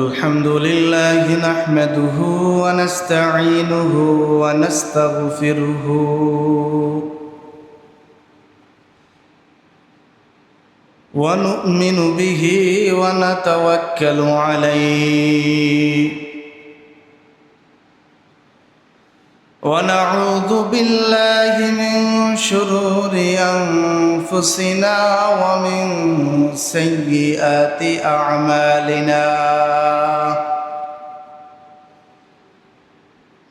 الحمد لله نحمده ونستعينه ونستغفره ونؤمن به ونتوكل عليه ونعوذ بالله من شرور أنفسنا ومن سيئات أعمالنا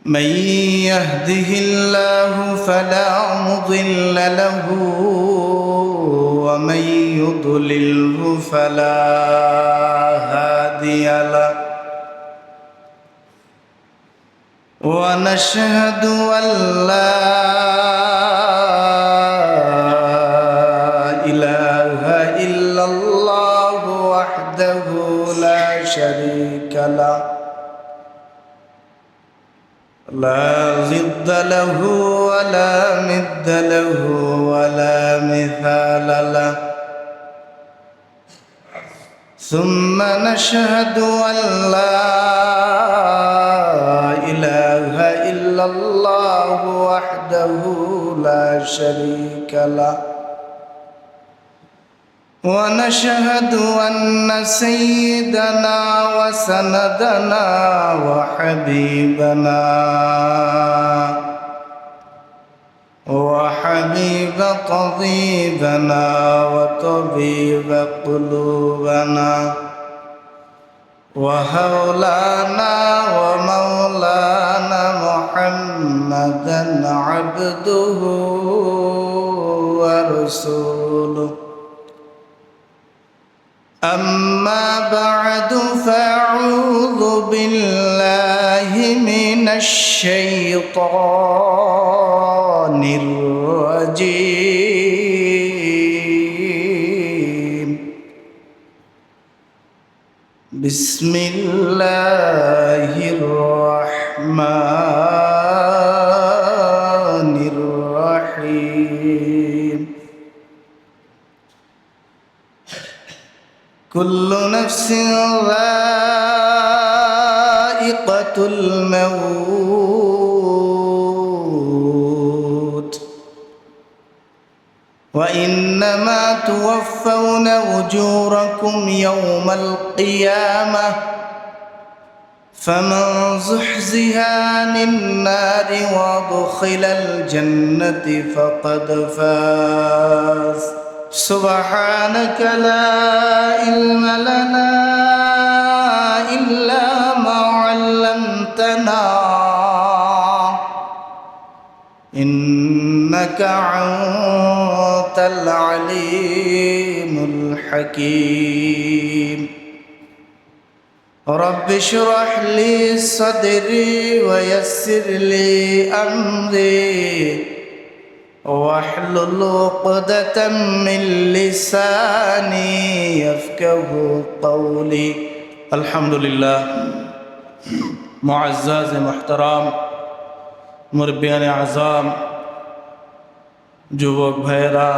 من يهده الله فلا مضل له ومن يضلله فلا هادي له ونشهد أن لا إله إلا الله وحده لا شريك له لا ضد له ولا ند له ولا مثال له ثم نشهد أن لا إله إلا الله وحده لا شريك له ونشهد أن سيدنا وسندنا وحبيبنا وحبيب طبيبنا وطبيب قلوبنا وهولانا ومولانا محمدا عبده ورسوله أما بعد فأعوذ بالله من الشيطان الرجيم بسم الله الرحمن الرحيم كل نفس ذائقة الموت وإنما توفون أجوركم يوم القيامة فمن زحزح عن النار وأدخل الجنة فقد فاز سبحانك لا علم لنا إلا ما علمتنا إنك أنت العليم الحكيم رب اشرح لي صدري ويسر لي أمري واحلل عقدة من لساني يفقه قولي الحمد لله معزز محترم মুরব্বিয়ানে আযম যুবক ভাইয়েরা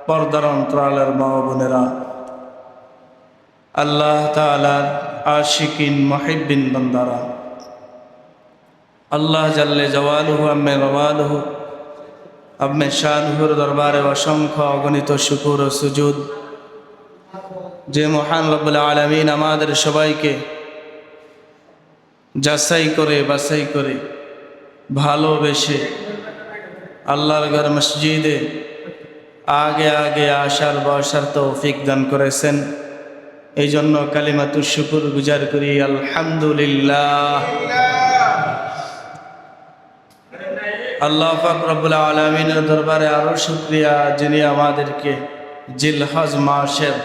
পর্দার অন্তরালের মা বোনেরা আল্লাহ তাআলার আশিকিন মুহিব্বিন বান্দারা আল্লাহ জাল্লে জালালুহু আম্মা ওয়ালুহু আম্মা শানুহুর দরবারে অসংখ্য অগণিত শুকর ও সুজুদ যে মহান রব্বুল আলামিন আমাদের সবাইকে যাচাই করে বাছাই করে ভালোবেসে আল্লাহর ঘর মসজিদে আগে আগে আসার বসার তৌফিক দান করেছেন এই জন্য কালিমাতুশ শুকর গুজার করি আলহামদুলিল্লাহ আল্লাহ পাক রব্বুল আলামিনের দরবারে আরো শুকরিয়া যিনি আমাদেরকে জিলহজ মাসের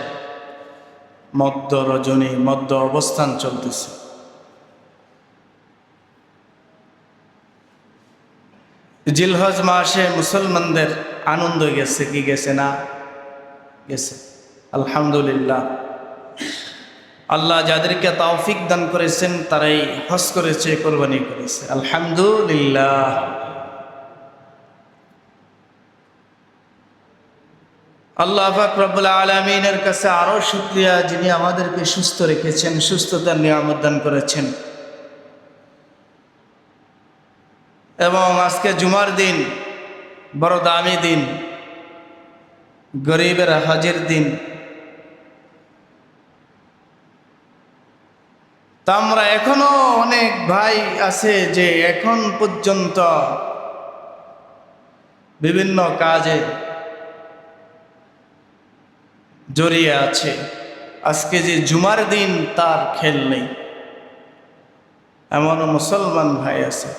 মধ্য রজনী মধ্য অবস্থান চলতেছে জিলহজ মাসে মুসলমানদের আনন্দ গেছে কি গেছে না গেছে আলহামদুলিল্লাহ আল্লাহ যাদেরকে তৌফিক দান করেছেন তারাই হজ করেছে কুরবানি করেছে আলহামদুলিল্লাহ আল্লাহ পাক রব্বুল আলামিনের কাছে আরো শুকরিয়া, যিনি আমাদেরকে সুস্থ রেখেছেন, সুস্থতার নিয়ামত দান করেছেন। এবং আজকে জুমার দিন, বড় দামি দিন, গরিবের হজের দিন। তা আমরা এখনো অনেক ভাই আছে যে এখন পর্যন্ত বিভিন্ন কাজে জড়িয়ে আছে। আজকে যে জুমার দিন তার খেল নেই, এমন মুসলমান ভাই আছে।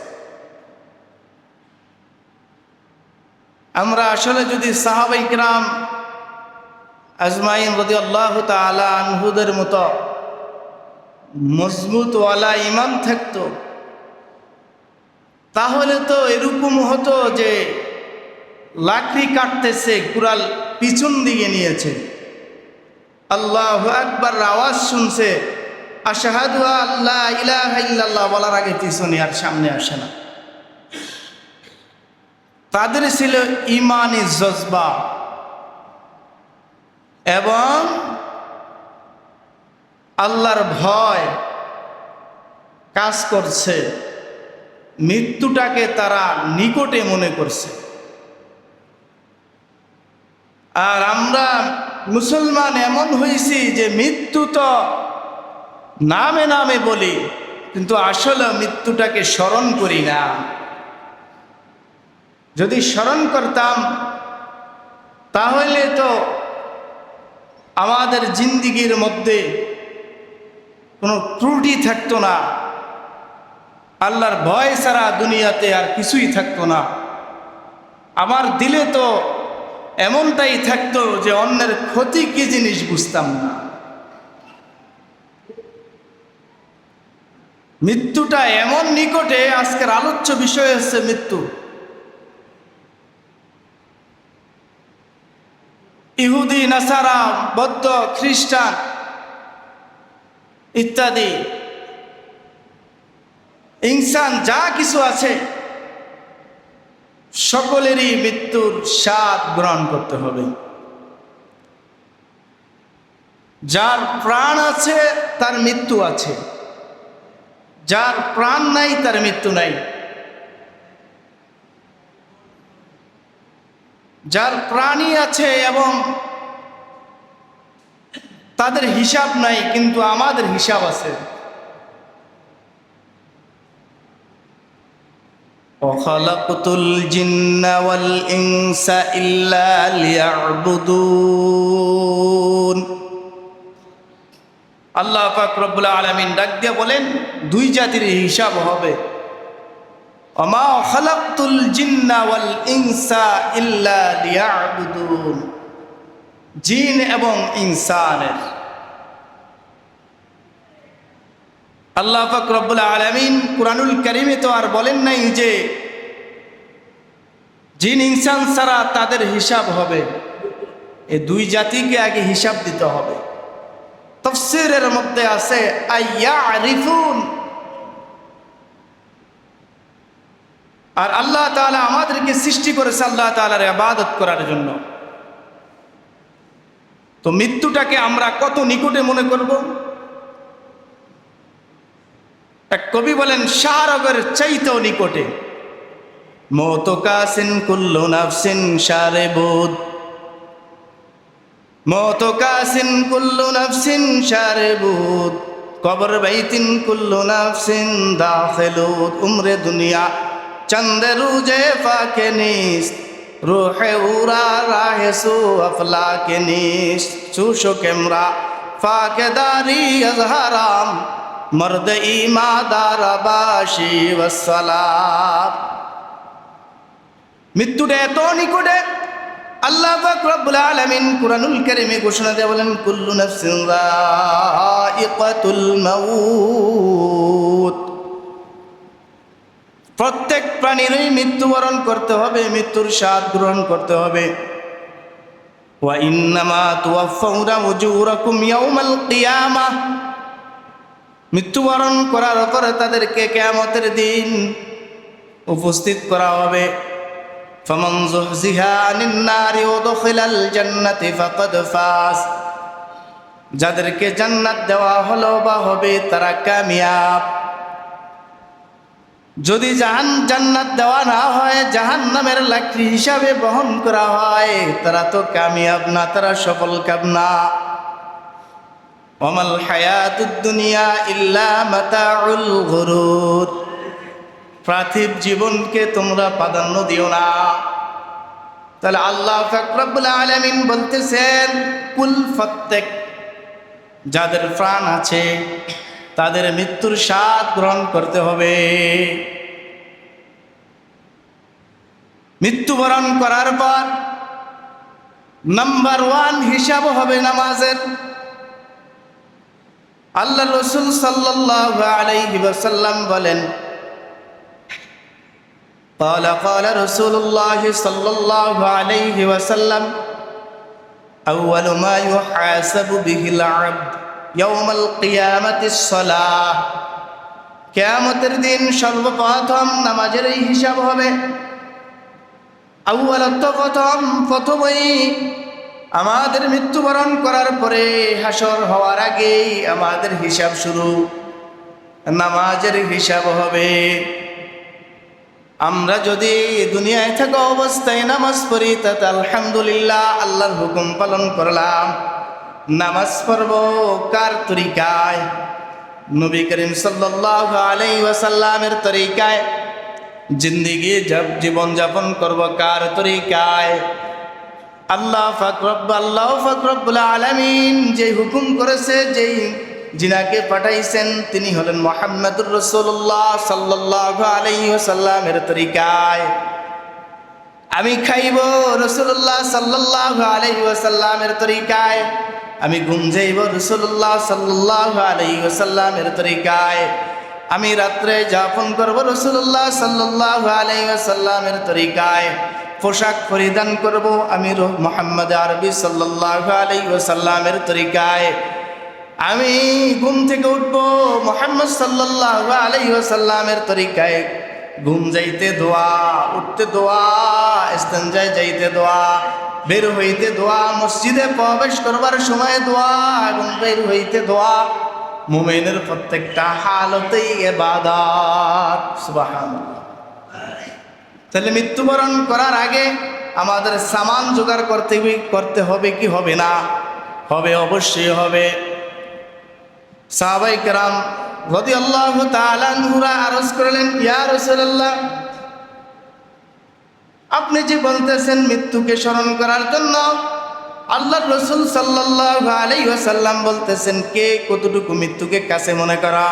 আমরা আসলে যদি সাহাবায়ে কিরাম আজমাইন রাদিয়াল্লাহু তাআলা আনহুদের মতো মজবুত ওয়ালা ঈমান থাকতো, তাহলে তো এরকম হতো যে লাকড়ি কাটতেছে, কুড়াল পিছন দিকে নিয়েছে, আল্লাহু আকবার আওয়াজ শুনছে, আশহাদু আল্লা ইলাহা ইল্লাল্লাহ বলার আগে পিছনে আর সামনে আসে না। তাদের ছিল ঈমানি জজবা এবং আল্লাহর ভয় কাজ করছে। মৃত্যুটাকে তারা নিকটে মনে করছে। আর আমরা মুসলমান এমন হয়েছি যে মৃত্যু তো নামে নামে বলি, কিন্তু আসলে মৃত্যুটাকে স্মরণ করি না। যদি স্মরণ করতাম তাহলে তো আমাদের জিন্দিগির মধ্যে কোনো ত্রুটি থাকতো না, আল্লাহর ভয় ছাড়া দুনিয়াতে আর কিছুই থাকতো না। আমার দিলে তো এমনটাই থাকতো যে অন্যের ক্ষতি কি জিনিস বুঝতাম না। মৃত্যুটা এমন নিকটে, আজকের আলোচ্য বিষয় হচ্ছে মৃত্যু। ইহুদি, নাসারা, বৌদ্ধ, খ্রিস্টান ইত্যাদি ইনসান যা কিছু আছে সকলেরই মৃত্যুর স্বাদ গ্রহণ করতে হবে। যার প্রাণ আছে তার মৃত্যু আছে, যার প্রাণ নাই তার মৃত্যু নাই। যার প্রাণী আছে এবং তাদের হিসাব নাই, কিন্তু আমাদের হিসাব আছে। ওয়াখালাকতুল জিন্না ওয়াল ইনসা ইল্লা লিয়াবুদুন। আল্লাহ পাক রব্বুল আলামিন ডাক দিয়ে বলেন, দুই জাতির হিসাব হবে। ওমা খালাকতুল জিন্না ওয়াল ইনসা ইল্লা লিয়াবুদুন। জিন এবং ইনসানের আল্লাহ পাক রব্বুল আলামিন কুরআনুল কারীমে তো আর বলেন নাই যে জিন ইনসান ছাড়া তাদের হিসাব হবে। এই দুই জাতিকে আগে হিসাব দিতে হবে। তাফসীরের মধ্যে আছে আইয়ারিফুন। আর আল্লাহ তাআলা আমাদেরকে সৃষ্টি করেছে আল্লাহ তাআলার ইবাদত করার জন্য। তো মৃত্যুটাকে আমরা কত নিকটে মনে করব। এক কবি বলেন, শাহরগের চাইতেও নিকটে। মওত কাসিন কুল্লু নাফসিন শারিবুদ। মওত কাসিন কুল্লু নাফসিন শারিবুদ। কবর বাইতিন কুল্লু নাফসিন দাখিলুদ। উমরে দুনিয়া চন্দে রুজে ফাকে নিস। রুহে উরা রাহে সু আফলাকে নিস। চুশো কেমরা ফাকে দারি আজহারাম। মর্দ ইমাদার বাশি ওয়াসসালাম। মৃত্যুটা এত নিকটে, আল্লাহ পাক রব্বুল আলামিন কুরআনুল কারীমে ঘোষণা দিয়ে বলেন, কুল্লু নাফসিন যায়িকাতুল মাউত। প্রত্যেক প্রাণীরই মৃত্যুবরণ করতে হবে, মৃত্যুর স্বাদ গ্রহণ করতে হবে। ওয়া ইন্নামা তুওয়াফাউনা উজুরাকুম ইয়াউমাল কিয়ামাহ। মৃত্যুবরণ করার পরে তাদেরকে কিয়ামতের দিন উপস্থিত করা হবে। ফামান যুহজিহা আনিন নারি ওয়া দুখিলাল জান্নাতি ফাকাদ ফাজ। যাদেরকে জান্নাত দেওয়া হলো বা হবে তারা কামিয়াব। যদি জান্নাত দেওয়া না হয়, জাহান্নামের লাকড়ি হিসাবে বহন করা হয়, তারা তো কামিয়াব না, তারা সফল কাম না। ওয়ামাল হায়াতুদ দুনিয়া ইল্লা মাতাউল গুরুর। পার্থিব জীবনকে তোমরা প্রাধান্য দিও না। তাহলে আল্লাহ পাক রব্বুল আলামিন বলতেছেন, কুল ফাত্তাক, যাদের প্রাণ আছে তাদের মৃত্যুর স্বাদ গ্রহণ করতে হবে। মৃত্যুবরণ করার পর নাম্বার 1 হিসাব হবে নামাজের। আল্লাহ রাসূল সাল্লাল্লাহু আলাইহি ওয়াসাল্লাম বলেন, قال رسول الله صلى الله عليه وسلم أول ما يحاسب به العبد يوم القيامة الصلاة। কিয়ামতের দিন সর্বপ্রথম নামাজের হিসাব হবে। প্রথমেই আমাদের মৃত্যুবরণ করার পরে হাসর হওয়ার আগেই আমাদের হিসাব শুরু, নামাজের হিসাব হবে। আমরা যদি দুনিয়ায় থাকা অবস্থায় নামাজ পড়ি তাতে আলহামদুলিল্লাহ, আল্লাহর হুকুম পালন করলাম। নামাজ পড়ব কার তরিকায়? নবী করিম সাল্লাল্লাহু আলাইহি ওয়াসাল্লামের তরিকায়। জিন্দেগি জীবন যাপন করব কার তরিকায়? আল্লাহ পাক রব্বুল আলামিন যে হুকুম করেছে, যেই যিনাকে পাঠাইছেন তিনি হলেন মুহাম্মদুর রাসূলুল্লাহ সাল্লাল্লাহু আলাইহি ওয়াসাল্লামের তরিকায়। আমি খাইব রাসূলুল্লাহ সাল্লাল্লাহু আলাইহি ওয়াসাল্লামের তরিকায়। আমি ঘুম যাইব রাসূলুল্লাহ সাল্লাল্লাহু আলাইহি ওয়াসাল্লামের তরিকায়। আমি রাত্রে যাপন করব রাসূলুল্লাহ সাল্লাল্লাহু আলাইহি ওয়াসাল্লামের তরিকায়। পোশাক পরিধান করব আমি মুহাম্মদ আরবি সাল্লাল্লাহু আলাইহি ওয়াসাল্লামের তরিকায়। আমি ঘুম থেকে উঠবো মুহাম্মদ সাল্লাল্লাহু আলাইহি ওয়াসাল্লামের তরিকায়। ঘুম যাইতে দোয়া, উঠতে দোয়া, ইস্তেঞ্জায় যাইতে দোয়া, বের হইতে দোয়া, মসজিদে প্রবেশ করবার সময় দোয়া এবং বের হইতে দোয়া। মুমিনের প্রত্যেকটা হালতেই ইবাদত। সুবহানাল্লাহ। তাহলে মৃত্যুবরণ করার আগে আমাদের সামান জোগাড় করতে হবে কি হবে না? হবে, অবশ্যই হবে। সাহাবায়ে কেরাম রাদিয়াল্লাহু তাআলা আনহুরা আরজ করলেন, ইয়া রাসূলুল্লাহ, আপনি যে বলতেছেন মৃত্যুকে স্মরণ করার জন্য, আল্লাহর রাসূল সাল্লাল্লাহু আলাইহি ওয়াসাল্লাম বলতেছেন কে কতটুকু মৃত্যুকে কাছে মনে করা?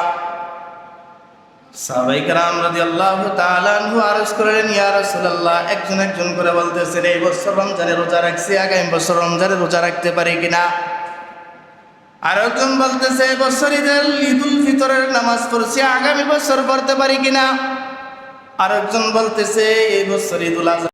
সাহাবায়ে কেরাম রাদিয়াল্লাহু তাআলা আনহু আরজ করলেন, ইয়া রাসূলুল্লাহ, একজন একজন করে বলতেছেন, এই বছর রমজানের রোজা রাখছি, আগামী বছর রমজানের রোজা রাখতে পারি কিনা? আর একজন বলতেছে, এই বছর ঈদুল ফিতরের নামাজ পড়ছি, আগামী বছর পড়তে পারি কিনা? আর একজন বলতেছে, এই বছর ঈদুল আযহা